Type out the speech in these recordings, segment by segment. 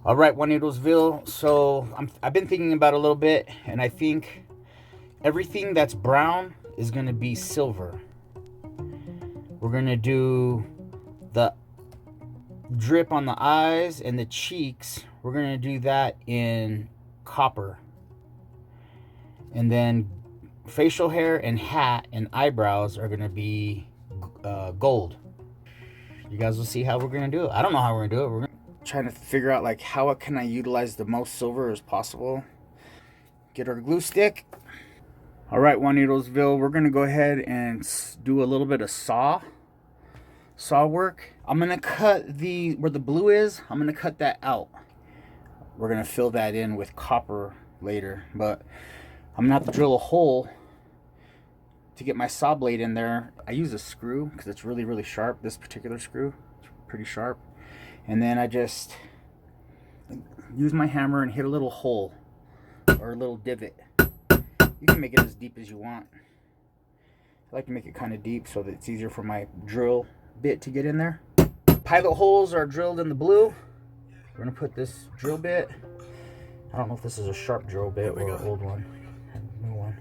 All right, Juanitosville. So I've been thinking about it a little bit, and I think everything that's brown is going to be silver. We're going to do the drip on the eyes and the cheeks. We're going to do that in copper. And then facial hair and hat and eyebrows are going to be gold. You guys will see how we're going to do it. I don't know how we're going to do it. We're trying to figure out like how can I utilize the most silver as possible. Get our glue stick. All right, Juanitosville, we're going to go ahead and do a little bit of saw work. I'm going to cut where the blue is, I'm going to cut that out. We're going to fill that in with copper later, but I'm going to have to drill a hole to get my saw blade in there. I use a screw because it's really, really sharp. This particular screw, it's pretty sharp. And then I just use my hammer and hit a little hole or a little divot. You can make it as deep as you want. I like to make it kind of deep so that it's easier for my drill bit to get in there. Pilot holes are drilled in the blue. We're gonna put this drill bit. I don't know if this is a sharp drill bit or an old one. New one.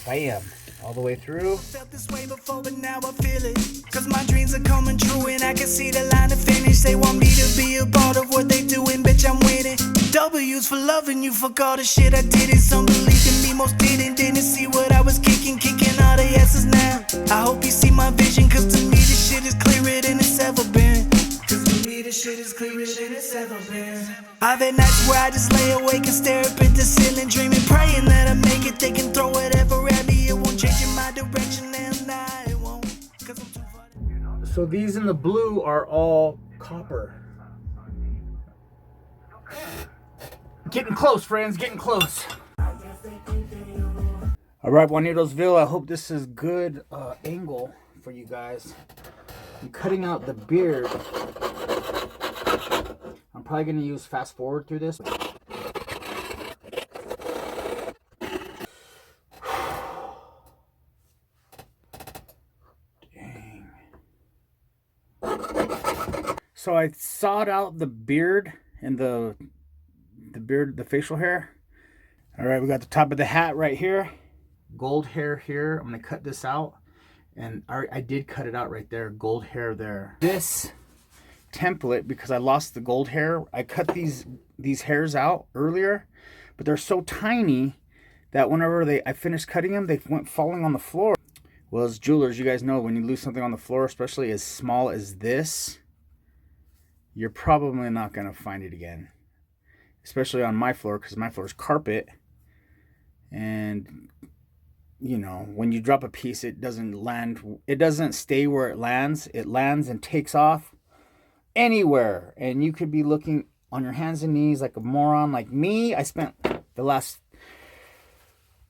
Bam. All the way through. Felt this way before, but now I feel it. Cause my dreams are coming true and I can see the line of finish. They want me to be a part of what they doing, bitch, I'm winning. W's for loving you, fuck all the shit I did. Some believed in me, most didn't see what I was kicking all the yeses now. I hope you see my vision, cause to me this shit is clearer than it's ever been. Cause to me this shit is clearer than it's ever been. I've had nights where I just lay awake and stare up at the ceiling, dreaming, praying that I make it. They can throw whatever at me, it won't change in my direction, and nah, it won't. Cause I'm too far. So these in the blue are all copper. Getting close, friends, getting close. All right, Juanitosville, I hope this is good angle for you guys. I'm cutting out the beard. I'm probably going to use fast forward through this. Dang. So I sawed out the beard and the facial hair. All right, we got the top of the hat right here. Gold hair here. I'm going to cut this out. And I did cut it out right there. Gold hair there. This template, because I lost the gold hair, I cut these hairs out earlier, but they're so tiny that whenever I finished cutting them, they went falling on the floor. Well, as jewelers, you guys know when you lose something on the floor, especially as small as this, you're probably not going to find it again. Especially on my floor, because my floor is carpet. And you know, when you drop a piece, it doesn't land. It doesn't stay where it lands. It lands and takes off anywhere. And you could be looking on your hands and knees like a moron like me. I spent the last,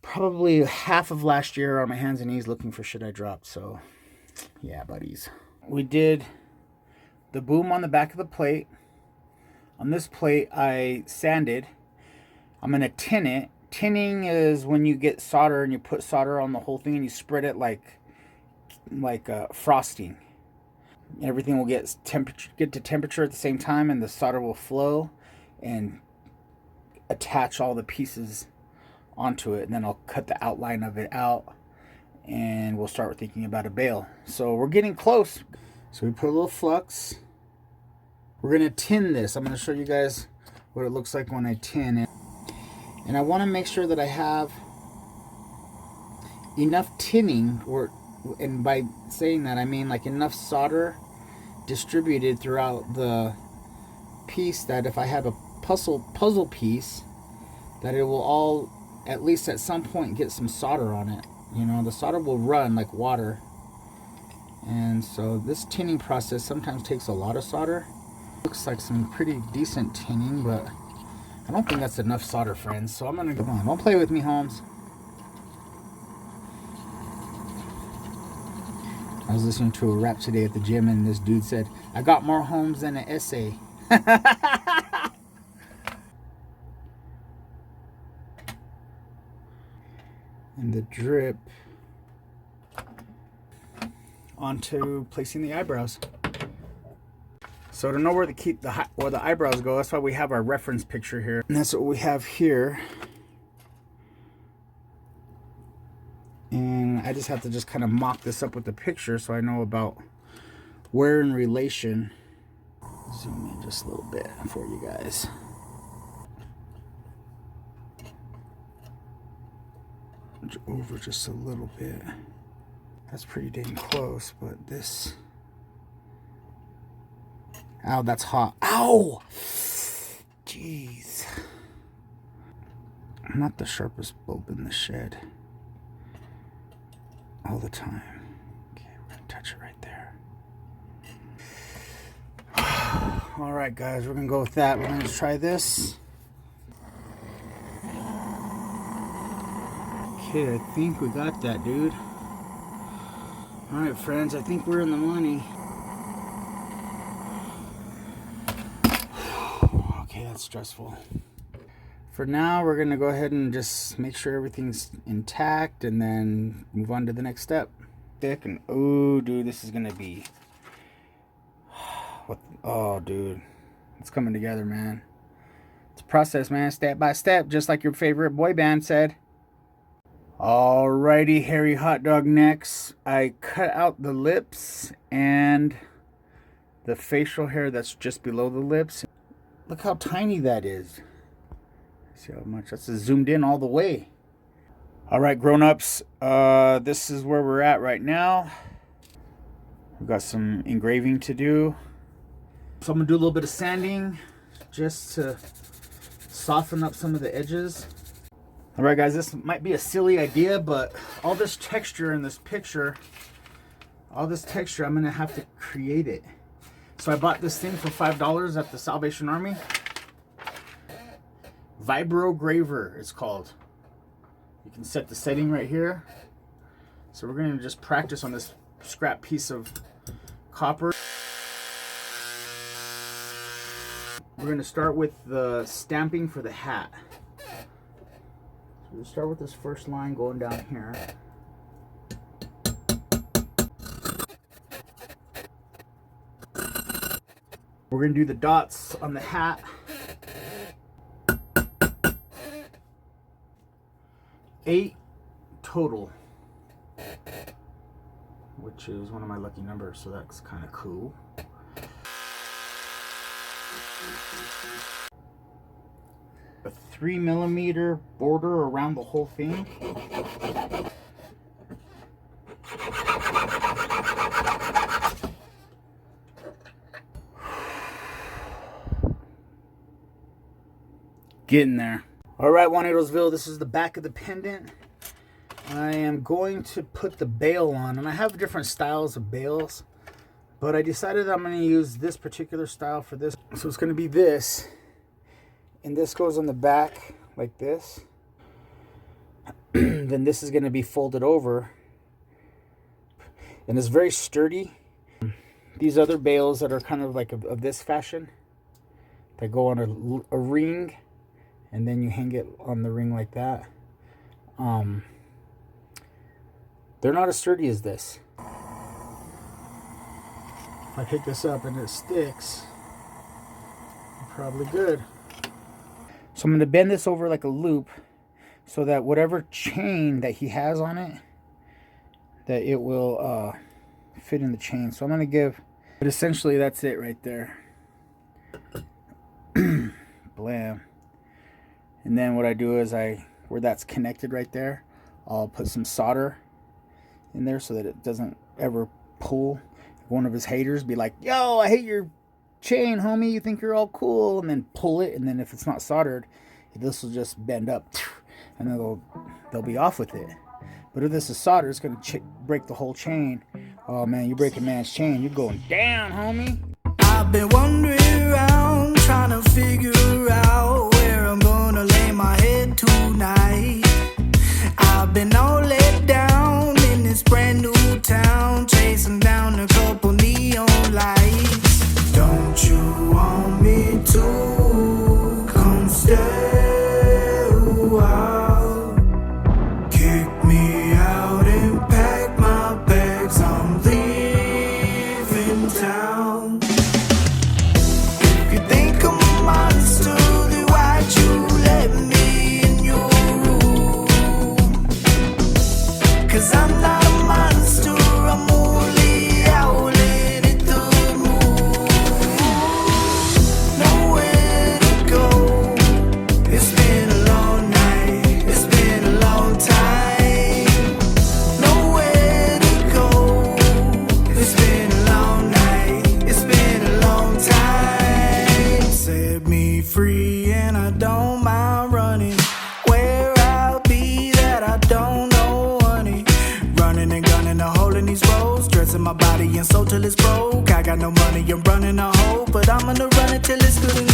probably half of last year on my hands and knees looking for shit I dropped. So, yeah, buddies. We did the boom on the back of the plate. On this plate, I sanded. I'm going to tin it. Tinning is when you get solder and you put solder on the whole thing and you spread it like frosting. Everything will get to temperature at the same time, and the solder will flow and attach all the pieces onto it. And then I'll cut the outline of it out, and we'll start thinking about a bale. So we're getting close. So we put a little flux. We're gonna tin this. I'm gonna show you guys what it looks like when I tin it. And I want to make sure that I have enough tinning, and by saying that I mean like enough solder distributed throughout the piece that if I have a puzzle piece, that it will all at least at some point get some solder on it. You know, the solder will run like water. And so this tinning process sometimes takes a lot of solder. Looks like some pretty decent tinning, but I don't think that's enough solder, friends. So I'm gonna go on. Don't play with me, Holmes. I was listening to a rap today at the gym, and this dude said, "I got more homes than an essay." And the drip onto placing the eyebrows. So to know where where the eyebrows go, that's why we have our reference picture here. And that's what we have here. And I just have to just kind of mock this up with the picture so I know about where in relation. Zoom in just a little bit for you guys. Over just a little bit. That's pretty dang close, but this... Ow, that's hot. Ow! Jeez. I'm not the sharpest bulb in the shed. All the time. Okay, we're gonna touch it right there. Alright guys, we're gonna go with that. We're gonna try this. Okay, I think we got that, dude. Alright friends, I think we're in the money. Okay, that's stressful. For now, we're going to go ahead and just make sure everything's intact and then move on to the next step. Thick and, oh, dude, this is going to be... Oh, dude. It's coming together, man. It's a process, man, step by step, just like your favorite boy band said. Alrighty, hairy hot dog necks. I cut out the lips and the facial hair that's just below the lips. Look how tiny that is. See how much? That's zoomed in all the way. Alright, grown-ups. This is where we're at right now. We've got some engraving to do. So I'm going to do a little bit of sanding just to soften up some of the edges. Alright guys, this might be a silly idea, but all this texture in this picture, I'm going to have to create it. So I bought this thing for $5 at the Salvation Army. Vibrograver it's called. You can set the setting right here. So we're going to just practice on this scrap piece of copper. We're going to start with the stamping for the hat. So we'll start with this first line going down here. We're going to do the dots on the hat. 8 total, which is one of my lucky numbers, so that's kind of cool. A 3mm border around the whole thing. Getting there. Alright, Juanitosville, this is the back of the pendant. I am going to put the bail on, and I have different styles of bails, but I decided I'm going to use this particular style for this. So it's going to be this, and this goes on the back like this. Then this is going to be folded over, and it's very sturdy. These other bails that are kind of like of this fashion, that go on a ring, and then you hang it on the ring like that. They're not as sturdy as this. If I pick this up and it sticks, I'm probably good. So I'm going to bend this over like a loop so that whatever chain that he has on it, that it will fit in the chain. So I'm going to give, but essentially that's it right there. Blam. And then what I do is where that's connected right there, I'll put some solder in there so that it doesn't ever pull. One of his haters be like, yo, I hate your chain, homie, you think you're all cool, and then pull it, and then if it's not soldered, this will just bend up, and they'll be off with it. But if this is soldered, it's going to break the whole chain. Oh man, you break a man's chain, you're going down, homie. I've been wandering around trying to figure out where I'm gonna lay my head tonight. I've been all let down in this brand new town, chasing down a couple neon lights. Don't you want me to come stay a while? Kick me out and pack my bags, I'm leaving town. free and I don't mind running. Where I'll be that I don't know, honey. Running and gunning a hole in these roads, dressing my body and soul till it's broke. I got no money, I'm running a hole, but I'm gonna run it till it's good and